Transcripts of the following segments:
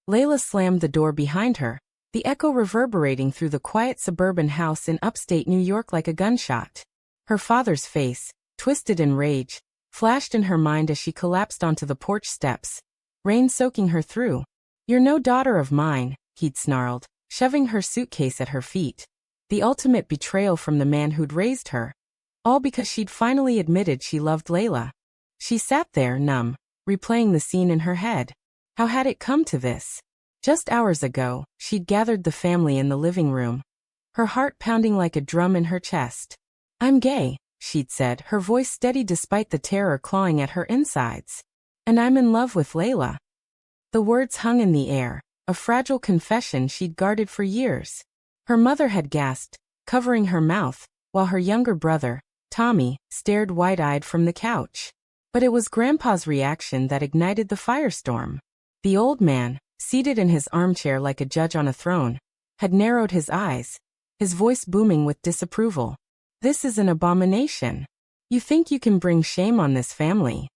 Layla slammed the door behind her, the echo reverberating through the quiet suburban house in upstate New York like a gunshot. Her father's face, twisted in rage, flashed in her mind as she collapsed onto the porch steps, rain soaking her through. "You're no daughter of mine," he'd snarled, shoving her suitcase at her feet. The ultimate betrayal from the man who'd raised her. All because she'd finally admitted she loved Layla. She sat there, numb, replaying the scene in her head. How had it come to this? Just hours ago, she'd gathered the family in the living room, her heart pounding like a drum in her chest. "I'm gay," she'd said, her voice steady despite the terror clawing at her insides. "And I'm in love with Layla." The words hung in the air, a fragile confession she'd guarded for years. Her mother had gasped, covering her mouth, while her younger brother, Tommy, stared wide-eyed from the couch. But it was Grandpa's reaction that ignited the firestorm. The old man, seated in his armchair like a judge on a throne, had narrowed his eyes, his voice booming with disapproval. "This is an abomination. You think you can bring shame on this family?"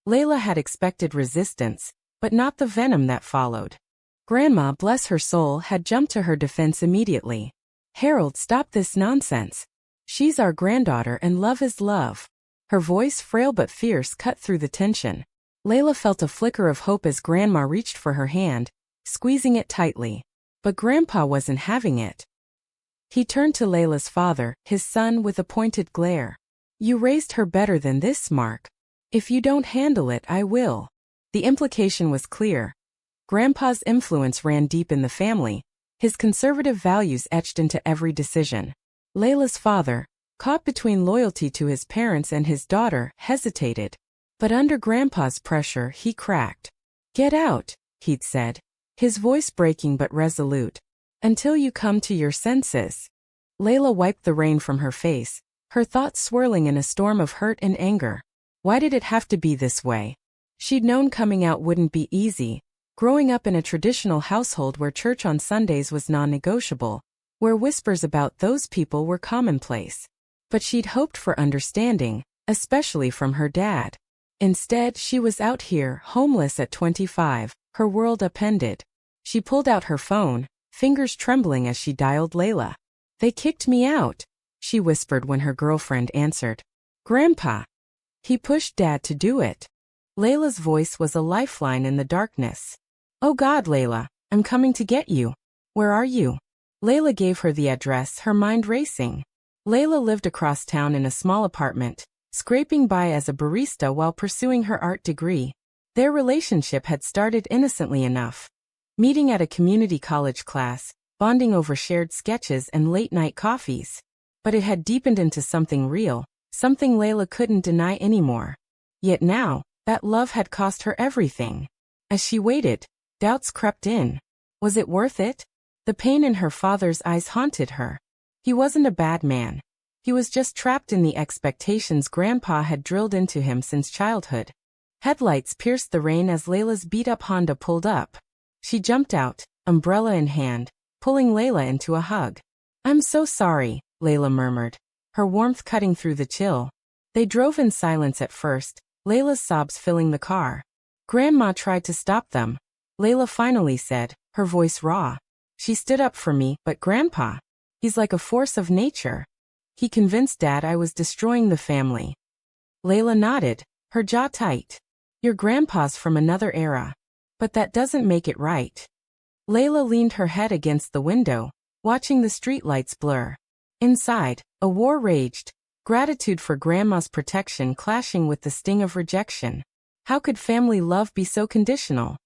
Layla had expected resistance, but not the venom that followed. Grandma, bless her soul, had jumped to her defense immediately. "Harold, stop this nonsense. She's our granddaughter and love is love." Her voice, frail but fierce, cut through the tension. Layla felt a flicker of hope as Grandma reached for her hand, squeezing it tightly. But Grandpa wasn't having it. He turned to Layla's father, his son, with a pointed glare. "You raised her better than this, Mark. If you don't handle it, I will." The implication was clear. Grandpa's influence ran deep in the family, his conservative values etched into every decision. Layla's father, caught between loyalty to his parents and his daughter, hesitated. But under Grandpa's pressure, he cracked. "Get out," he'd said, his voice breaking but resolute, "until you come to your senses." Layla wiped the rain from her face, her thoughts swirling in a storm of hurt and anger. Why did it have to be this way? She'd known coming out wouldn't be easy, growing up in a traditional household where church on Sundays was non-negotiable, where whispers about those people were commonplace. But she'd hoped for understanding, especially from her dad. Instead, she was out here, homeless at 25, her world upended. She pulled out her phone, fingers trembling as she dialed Layla. "They kicked me out," she whispered when her girlfriend answered. "Grandpa." He pushed Dad to do it. Layla's voice was a lifeline in the darkness. "Oh God, Layla, I'm coming to get you. Where are you?" Layla gave her the address, her mind racing. Layla lived across town in a small apartment, scraping by as a barista while pursuing her art degree. Their relationship had started innocently enough. Meeting at a community college class, bonding over shared sketches and late-night coffees. But it had deepened into something real, something Layla couldn't deny anymore. Yet now, that love had cost her everything. As she waited, doubts crept in. Was it worth it? The pain in her father's eyes haunted her. He wasn't a bad man. He was just trapped in the expectations Grandpa had drilled into him since childhood. Headlights pierced the rain as Layla's beat-up Honda pulled up. She jumped out, umbrella in hand, pulling Layla into a hug. "I'm so sorry," Layla murmured, her warmth cutting through the chill. They drove in silence at first, Layla's sobs filling the car. Grandma tried to stop them. Layla finally said, her voice raw. "She stood up for me, but Grandpa, he's like a force of nature. He convinced Dad I was destroying the family." Layla nodded, her jaw tight. "Your grandpa's from another era. But that doesn't make it right." Layla leaned her head against the window, watching the streetlights blur. Inside, a war raged, gratitude for Grandma's protection clashing with the sting of rejection. How could family love be so conditional?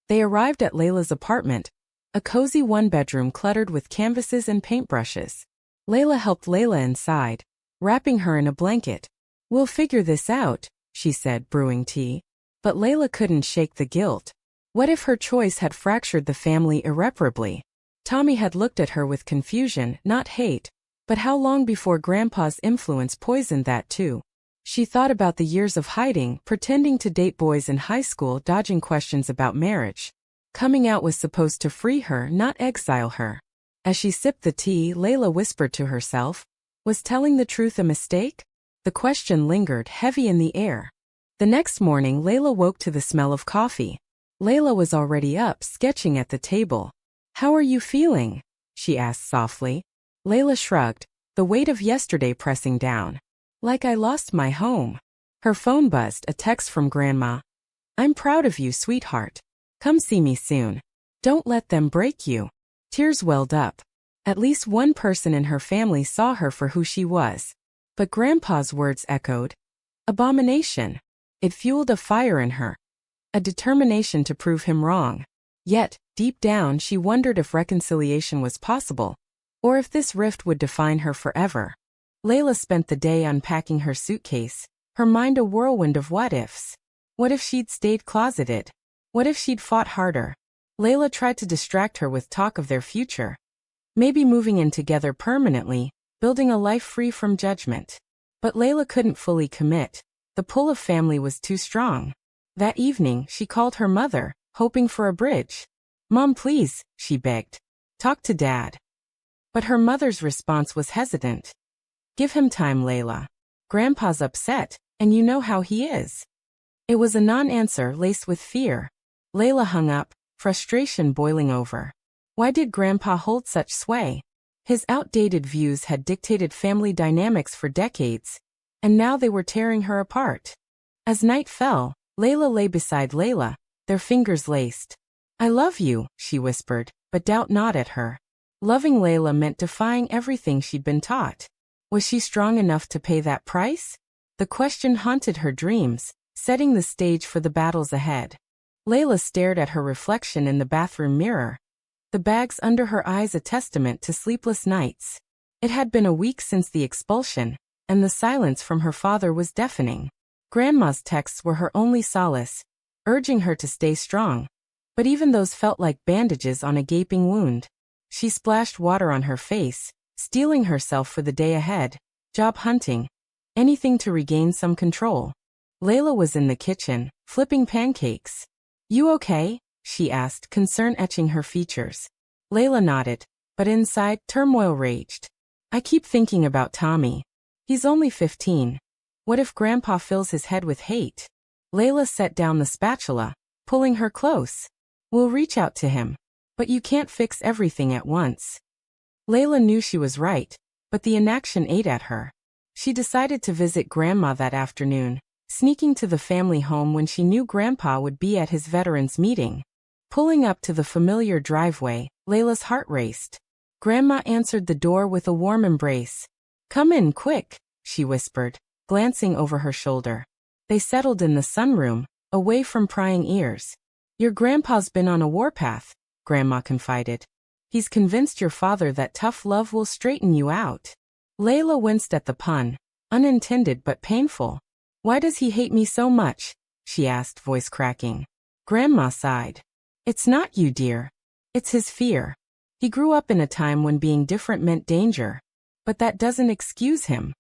They arrived at Layla's apartment, a cozy one-bedroom cluttered with canvases and paintbrushes. Layla helped Layla inside, wrapping her in a blanket. "We'll figure this out," she said, brewing tea. But Layla couldn't shake the guilt. What if her choice had fractured the family irreparably? Tommy had looked at her with confusion, not hate. But how long before Grandpa's influence poisoned that too? She thought about the years of hiding, pretending to date boys in high school, dodging questions about marriage. Coming out was supposed to free her, not exile her. As she sipped the tea, Layla whispered to herself, was telling the truth a mistake? The question lingered, heavy in the air. The next morning, Layla woke to the smell of coffee. Layla was already up, sketching at the table. "How are you feeling?" she asked softly. Layla shrugged, the weight of yesterday pressing down. "Like I lost my home." Her phone buzzed, a text from Grandma. "I'm proud of you, sweetheart. Come see me soon. Don't let them break you." Tears welled up. At least one person in her family saw her for who she was. But Grandpa's words echoed. Abomination. It fueled a fire in her. A determination to prove him wrong. Yet, deep down she wondered if reconciliation was possible, or if this rift would define her forever. Layla spent the day unpacking her suitcase, her mind a whirlwind of what-ifs. What if she'd stayed closeted? What if she'd fought harder? Layla tried to distract her with talk of their future. Maybe moving in together permanently, building a life free from judgment. But Layla couldn't fully commit. The pull of family was too strong. That evening, she called her mother, hoping for a bridge. "Mom, please," she begged. "Talk to Dad." But her mother's response was hesitant. "Give him time, Layla. Grandpa's upset, and you know how he is." It was a non-answer laced with fear. Layla hung up, frustration boiling over. Why did Grandpa hold such sway? His outdated views had dictated family dynamics for decades, and now they were tearing her apart. As night fell, Layla lay beside Layla, their fingers laced. "I love you," she whispered, but doubt not at her. Loving Layla meant defying everything she'd been taught. Was she strong enough to pay that price? The question haunted her dreams, setting the stage for the battles ahead. Layla stared at her reflection in the bathroom mirror. The bags under her eyes a testament to sleepless nights. It had been a week since the expulsion, and the silence from her father was deafening. Grandma's texts were her only solace, urging her to stay strong. But even those felt like bandages on a gaping wound. She splashed water on her face, steeling herself for the day ahead, job hunting, anything to regain some control. Layla was in the kitchen, flipping pancakes. "You okay?" she asked, concern etching her features. Layla nodded, but inside, turmoil raged. "I keep thinking about Tommy. He's only 15. What if Grandpa fills his head with hate?" Layla set down the spatula, pulling her close. "We'll reach out to him. But you can't fix everything at once." Layla knew she was right, but the inaction ate at her. She decided to visit Grandma that afternoon, sneaking to the family home when she knew Grandpa would be at his veterans meeting. Pulling up to the familiar driveway, Layla's heart raced. Grandma answered the door with a warm embrace. "Come in, quick," she whispered, glancing over her shoulder. They settled in the sunroom, away from prying ears. "Your grandpa's been on a warpath," Grandma confided. "He's convinced your father that tough love will straighten you out." Layla winced at the pun, unintended but painful. "Why does he hate me so much?" she asked, voice cracking. Grandma sighed. "It's not you, dear. It's his fear. He grew up in a time when being different meant danger. But that doesn't excuse him."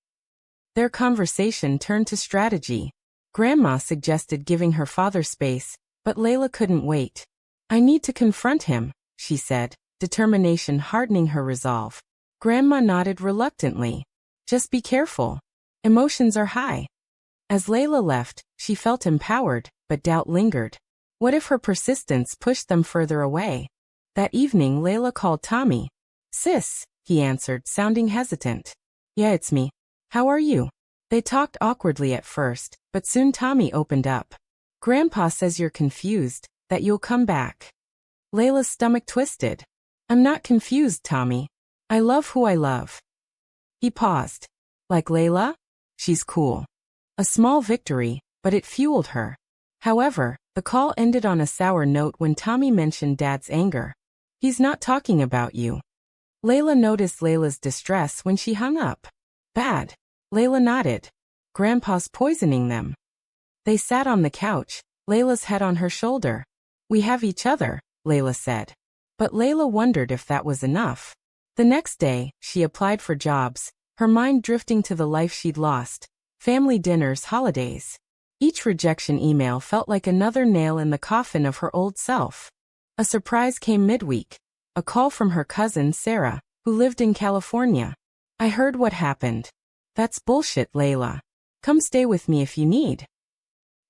Their conversation turned to strategy. Grandma suggested giving her father space, but Layla couldn't wait. "I need to confront him," she said, determination hardening her resolve. Grandma nodded reluctantly. "Just be careful. Emotions are high." As Layla left, she felt empowered, but doubt lingered. What if her persistence pushed them further away? That evening Layla called Tommy. "Sis," he answered, sounding hesitant. "Yeah, it's me. How are you?" They talked awkwardly at first, but soon Tommy opened up. "Grandpa says you're confused, that you'll come back." Layla's stomach twisted. "I'm not confused, Tommy. I love who I love." He paused. "Like Layla? She's cool." A small victory, but it fueled her. However, the call ended on a sour note when Tommy mentioned Dad's anger. "He's not talking about you." Layla noticed Layla's distress when she hung up. "Bad." Layla nodded. "Grandpa's poisoning them." They sat on the couch, Layla's head on her shoulder. "We have each other," Layla said. But Layla wondered if that was enough. The next day, she applied for jobs, her mind drifting to the life she'd lost. Family dinners, holidays. Each rejection email felt like another nail in the coffin of her old self. A surprise came midweek. A call from her cousin, Sarah, who lived in California. "I heard what happened." "That's bullshit, Layla. Come stay with me if you need."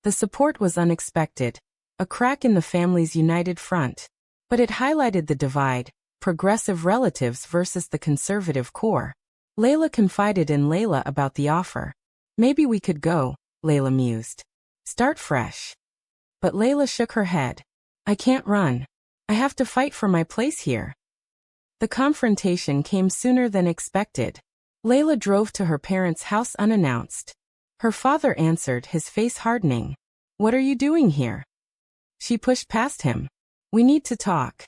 The support was unexpected. a crack in the family's united front. But it highlighted the divide, progressive relatives versus the conservative core. Layla confided in Layla about the offer. Maybe we could go, Layla mused. Start fresh. But Layla shook her head. I can't run. I have to fight for my place here. The confrontation came sooner than expected. Layla drove to her parents' house unannounced. Her father answered, his face hardening. What are you doing here? She pushed past him. We need to talk.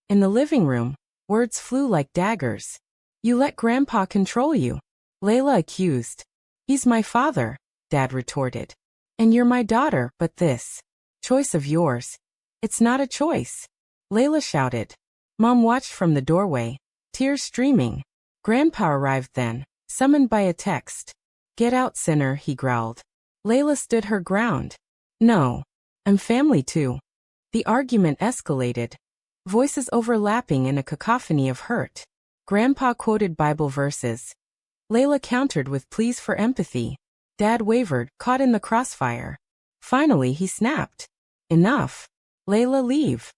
In the living room, words flew like daggers. You let Grandpa control you, Layla accused. He's my father, Dad retorted. And you're my daughter, but this choice of yours, it's not a choice, Layla shouted. Mom watched from the doorway, tears streaming. Grandpa arrived then, summoned by a text. Get out, sinner, he growled. Layla stood her ground. No. I'm family too. The argument escalated. Voices overlapping in a cacophony of hurt. Grandpa quoted Bible verses. Layla countered with pleas for empathy. Dad wavered, caught in the crossfire. Finally he snapped. Enough. Layla, leave.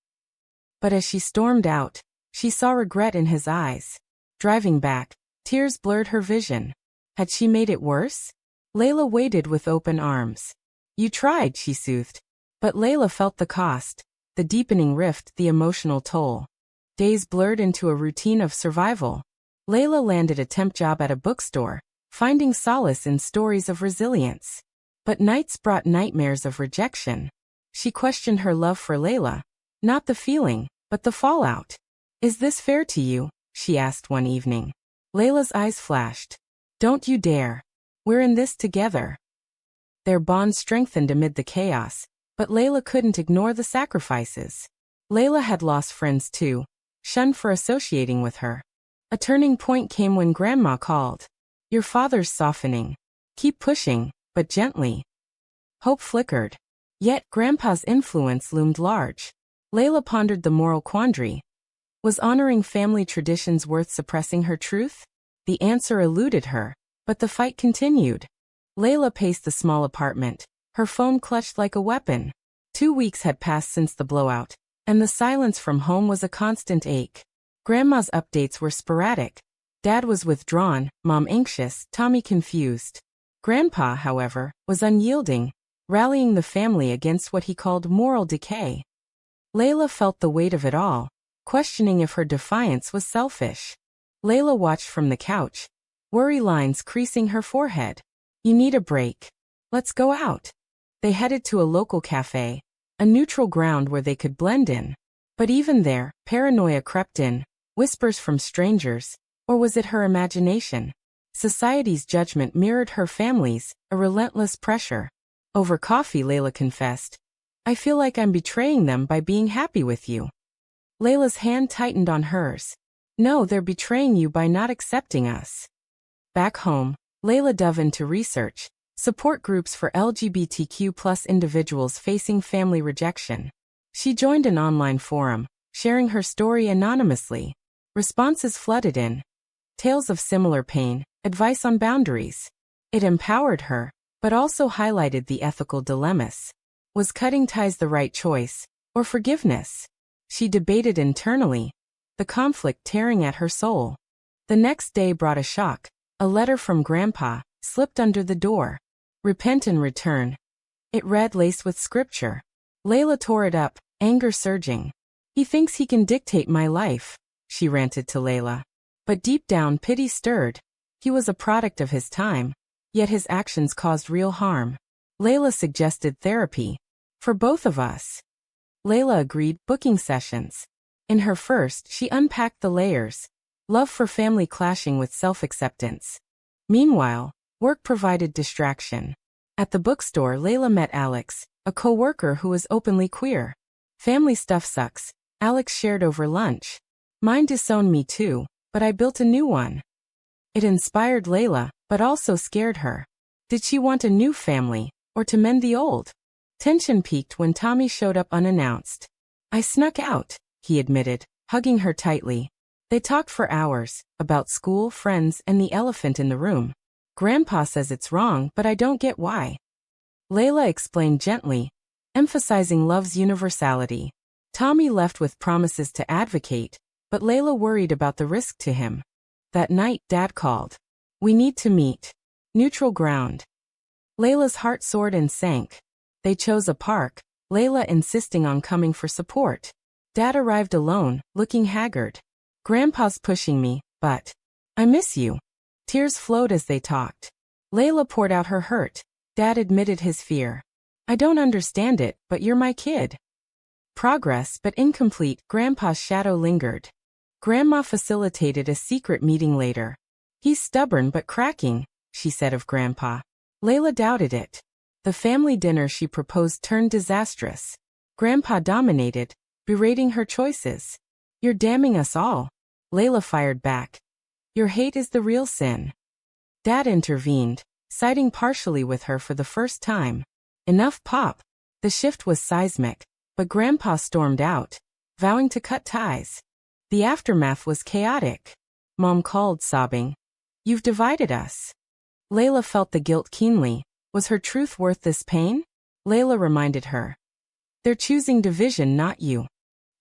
But as she stormed out, she saw regret in his eyes. Driving back, tears blurred her vision. Had she made it worse? Layla waited with open arms. You tried, she soothed. But Layla felt the cost, the deepening rift, the emotional toll. Days blurred into a routine of survival. Layla landed a temp job at a bookstore, finding solace in stories of resilience. But nights brought nightmares of rejection. She questioned her love for Layla. Not the feeling, but the fallout. Is this fair to you? She asked one evening. Layla's eyes flashed. Don't you dare. We're in this together. Their bond strengthened amid the chaos, but Layla couldn't ignore the sacrifices. Layla had lost friends too, shunned for associating with her. A turning point came when Grandma called. Your father's softening. Keep pushing, but gently. Hope flickered. Yet Grandpa's influence loomed large. Layla pondered the moral quandary. Was honoring family traditions worth suppressing her truth? The answer eluded her, but the fight continued. Layla paced the small apartment, her phone clutched like a weapon. 2 weeks had passed since the blowout, and the silence from home was a constant ache. Grandma's updates were sporadic. Dad was withdrawn, Mom anxious, Tommy confused. Grandpa, however, was unyielding, rallying the family against what he called moral decay. Layla felt the weight of it all, questioning if her defiance was selfish. Layla watched from the couch, worry lines creasing her forehead. You need a break. Let's go out. They headed to a local cafe, a neutral ground where they could blend in. But even there, paranoia crept in, whispers from strangers, or was it her imagination? Society's judgment mirrored her family's, a relentless pressure. Over coffee, Layla confessed. I feel like I'm betraying them by being happy with you. Layla's hand tightened on hers. No, they're betraying you by not accepting us. Back home, Layla dove into research, support groups for LGBTQ+ individuals facing family rejection. She joined an online forum, sharing her story anonymously. Responses flooded in. Tales of similar pain, advice on boundaries. It empowered her, but also highlighted the ethical dilemmas. Was cutting ties the right choice, or forgiveness? She debated internally, the conflict tearing at her soul. The next day brought a shock. A letter from Grandpa, slipped under the door. Repent and return. It read laced with scripture. Layla tore it up, anger surging. He thinks he can dictate my life, she ranted to Layla. But deep down pity stirred. He was a product of his time, yet his actions caused real harm. Layla suggested therapy. For both of us. Layla agreed, booking sessions. In her first, she unpacked the layers. Love for family clashing with self-acceptance. Meanwhile, work provided distraction. At the bookstore, Layla met Alex, a co-worker who was openly queer. Family stuff sucks, Alex shared over lunch. Mine disowned me too, but I built a new one. It inspired Layla, but also scared her. Did she want a new family, or to mend the old? Tension peaked when Tommy showed up unannounced. I snuck out, he admitted, hugging her tightly. They talked for hours, about school, friends, and the elephant in the room. Grandpa says it's wrong, but I don't get why. Layla explained gently. emphasizing love's universality. Tommy left with promises to advocate, but Layla worried about the risk to him. That night, Dad called. "We need to meet." Neutral ground. Layla's heart soared and sank. They chose a park, Layla insisting on coming for support. Dad arrived alone, looking haggard. "Grandpa's pushing me, but I miss you." Tears flowed as they talked. Layla poured out her hurt. Dad admitted his fear. "I don't understand it, but you're my kid." Progress but incomplete, Grandpa's shadow lingered. Grandma facilitated a secret meeting later. "He's stubborn but cracking," she said of Grandpa. Layla doubted it. The family dinner she proposed turned disastrous. Grandpa dominated, berating her choices. "You're damning us all," Layla fired back. "Your hate is the real sin." Dad intervened, siding partially with her for the first time. "Enough, Pop." The shift was seismic, but Grandpa stormed out, vowing to cut ties. The aftermath was chaotic. Mom called, sobbing. "You've divided us." Layla felt the guilt keenly. Was her truth worth this pain? Layla reminded her. "They're choosing division, not you."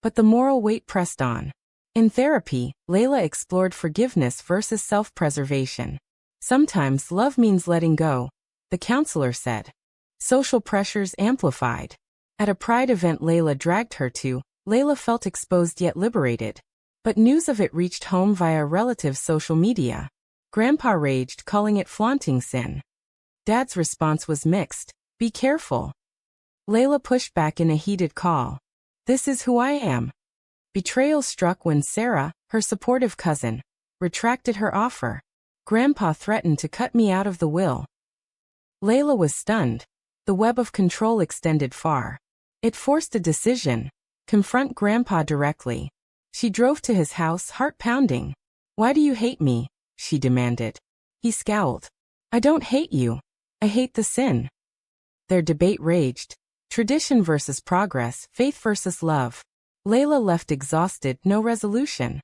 But the moral weight pressed on. In therapy, Layla explored forgiveness versus self-preservation. "Sometimes love means letting go," the counselor said. Social pressures amplified. At a pride event Layla dragged her to, Layla felt exposed yet liberated. But news of it reached home via relatives' social media. Grandpa raged, calling it flaunting sin. Dad's response was mixed. "Be careful." Layla pushed back in a heated call. "This is who I am." Betrayal struck when Sarah, her supportive cousin, retracted her offer. "Grandpa threatened to cut me out of the will." Layla was stunned. The web of control extended far. It forced a decision. Confront Grandpa directly. She drove to his house, heart pounding. "Why do you hate me?" she demanded. He scowled. "I don't hate you. I hate the sin." Their debate raged. Tradition versus progress, faith versus love. Layla left exhausted, no resolution.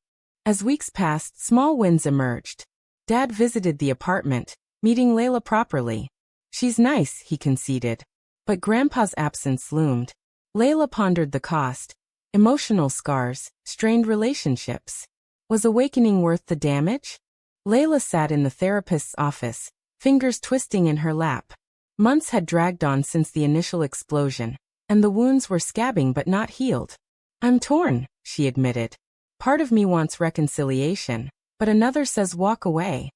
As weeks passed, small wins emerged. Dad visited the apartment, meeting Layla properly. "She's nice," he conceded. But Grandpa's absence loomed. Layla pondered the cost. Emotional scars, strained relationships. Was awakening worth the damage? Layla sat in the therapist's office, fingers twisting in her lap. Months had dragged on since the initial explosion, and the wounds were scabbing but not healed. "I'm torn," she admitted. "Part of me wants reconciliation, but another says walk away."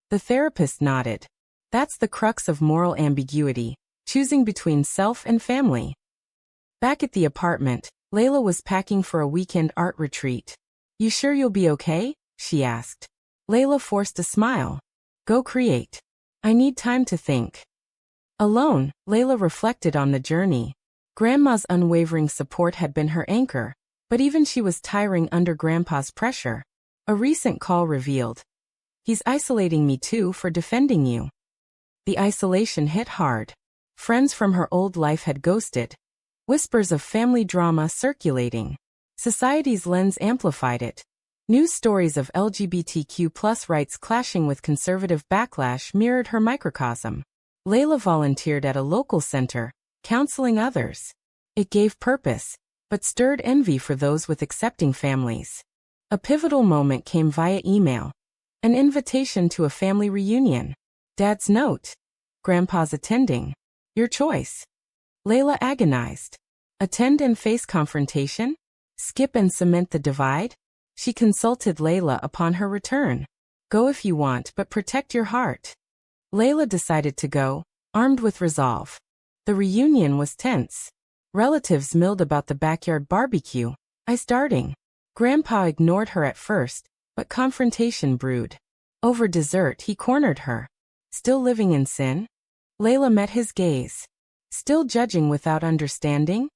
The therapist nodded. That's the crux of moral ambiguity, choosing between self and family. Back at the apartment, Layla was packing for a weekend art retreat. "You sure you'll be okay?" she asked. Layla forced a smile. "Go create. I need time to think." Alone, Layla reflected on the journey. Grandma's unwavering support had been her anchor, but even she was tiring under Grandpa's pressure. A recent call revealed. "He's isolating me too for defending you." The isolation hit hard. Friends from her old life had ghosted. Whispers of family drama circulating. Society's lens amplified it. News stories of LGBTQ+ rights clashing with conservative backlash mirrored her microcosm. Layla volunteered at a local center, counseling others. It gave purpose, but stirred envy for those with accepting families. A pivotal moment came via email. An invitation to a family reunion. Dad's note. Grandpa's attending. Your choice. Layla agonized. Attend and face confrontation? Skip and cement the divide? She consulted Layla upon her return. Go if you want, but protect your heart. Layla decided to go, armed with resolve. The reunion was tense. Relatives milled about the backyard barbecue, starting. Grandpa ignored her at first, but confrontation brewed. Over dessert, he cornered her. Still living in sin? Layla met his gaze. Still judging without understanding?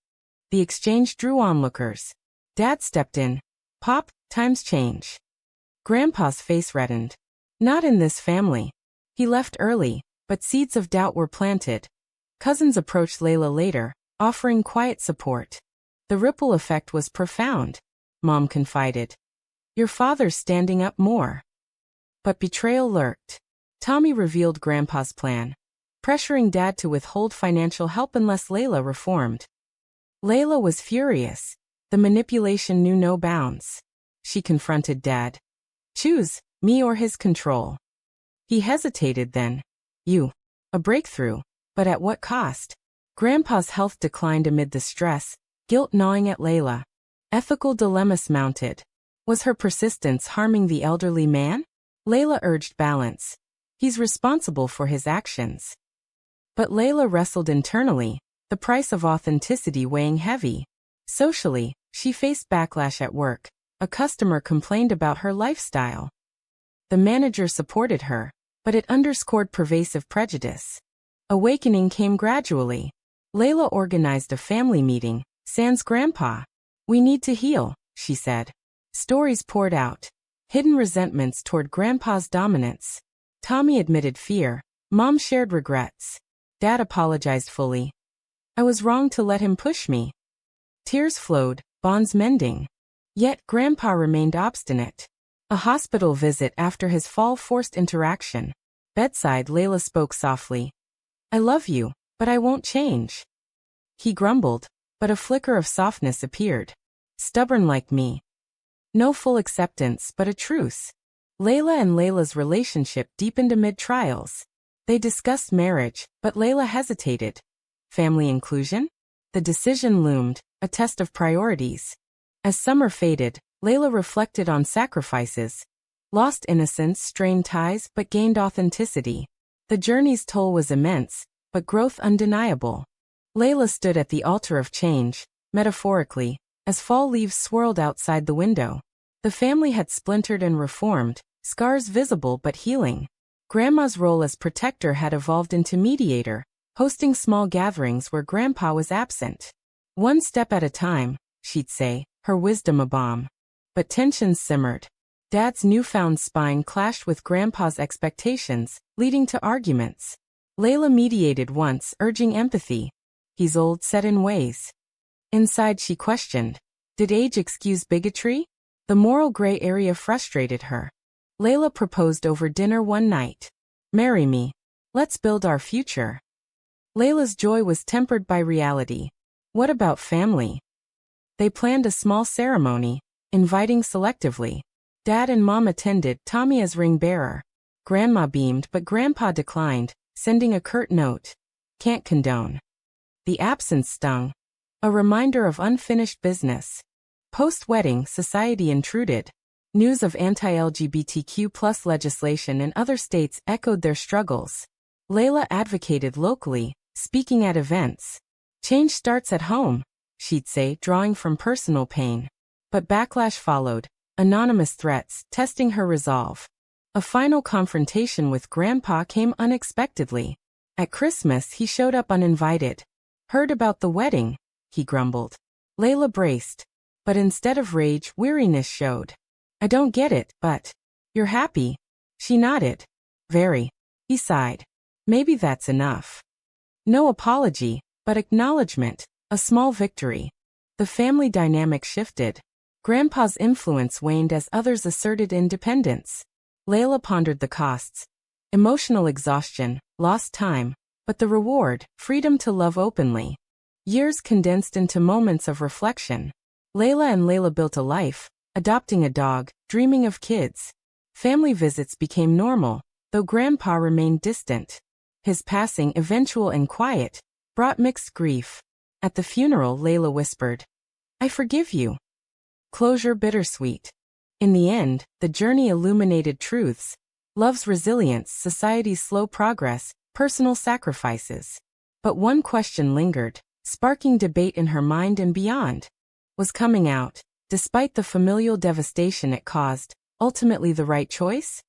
The exchange drew onlookers. Dad stepped in. Pop, times change. Grandpa's face reddened. Not in this family. He left early, but seeds of doubt were planted. Cousins approached Layla later, offering quiet support. The ripple effect was profound, Mom confided. Your father's standing up more. But betrayal lurked. Tommy revealed Grandpa's plan, pressuring Dad to withhold financial help unless Layla reformed. Layla was furious. The manipulation knew no bounds. She confronted Dad. Choose, me or his control. He hesitated then. You. A breakthrough. But at what cost? Grandpa's health declined amid the stress, guilt gnawing at Layla. Ethical dilemmas mounted. Was her persistence harming the elderly man? Layla urged balance. He's responsible for his actions. But Layla wrestled internally, the price of authenticity weighing heavy. Socially, she faced backlash at work. A customer complained about her lifestyle. The manager supported her, but it underscored pervasive prejudice. Awakening came gradually. Layla organized a family meeting, sans Grandpa. We need to heal, she said. Stories poured out. Hidden resentments toward Grandpa's dominance. Tommy admitted fear. Mom shared regrets. Dad apologized fully. I was wrong to let him push me. Tears flowed, bonds mending. Yet Grandpa remained obstinate. A hospital visit after his fall forced interaction. Bedside, Layla spoke softly. I love you, but I won't change. He grumbled, but a flicker of softness appeared. Stubborn like me. No full acceptance, but a truce. Layla and Layla's relationship deepened amid trials. They discussed marriage, but Layla hesitated. Family inclusion? The decision loomed, a test of priorities. As summer faded, Layla reflected on sacrifices. Lost innocence, strained ties, but gained authenticity. The journey's toll was immense, but growth undeniable. Layla stood at the altar of change, metaphorically, as fall leaves swirled outside the window. The family had splintered and reformed, scars visible but healing. Grandma's role as protector had evolved into mediator, hosting small gatherings where Grandpa was absent. One step at a time, she'd say, her wisdom a balm. But tensions simmered. Dad's newfound spine clashed with Grandpa's expectations, leading to arguments. Layla mediated once, urging empathy. He's old, set in ways. Inside she questioned. Did age excuse bigotry? The moral gray area frustrated her. Layla proposed over dinner one night. Marry me. Let's build our future. Layla's joy was tempered by reality. What about family? They planned a small ceremony, inviting selectively. Dad and Mom attended, Tommy as ring bearer. Grandma beamed, but Grandpa declined, sending a curt note. Can't condone. The absence stung. A reminder of unfinished business. Post-wedding, society intruded. News of anti-LGBTQ+ legislation in other states echoed their struggles. Layla advocated locally, speaking at events. Change starts at home, she'd say, drawing from personal pain. But backlash followed, anonymous threats, testing her resolve. A final confrontation with Grandpa came unexpectedly. At Christmas, he showed up uninvited. Heard about the wedding, he grumbled. Layla braced. But instead of rage, weariness showed. I don't get it, but you're happy. She nodded. Very. He sighed. Maybe that's enough. No apology, but acknowledgement, a small victory. The family dynamic shifted. Grandpa's influence waned as others asserted independence. Layla pondered the costs. Emotional exhaustion, lost time, but the reward, freedom to love openly. Years condensed into moments of reflection. Layla built a life, adopting a dog, dreaming of kids. Family visits became normal, though Grandpa remained distant. His passing, eventual and quiet, brought mixed grief. At the funeral, Layla whispered, I forgive you. Closure bittersweet. In the end, the journey illuminated truths. Love's resilience, society's slow progress, personal sacrifices. But one question lingered, sparking debate in her mind and beyond. Was coming out, despite the familial devastation it caused, ultimately the right choice?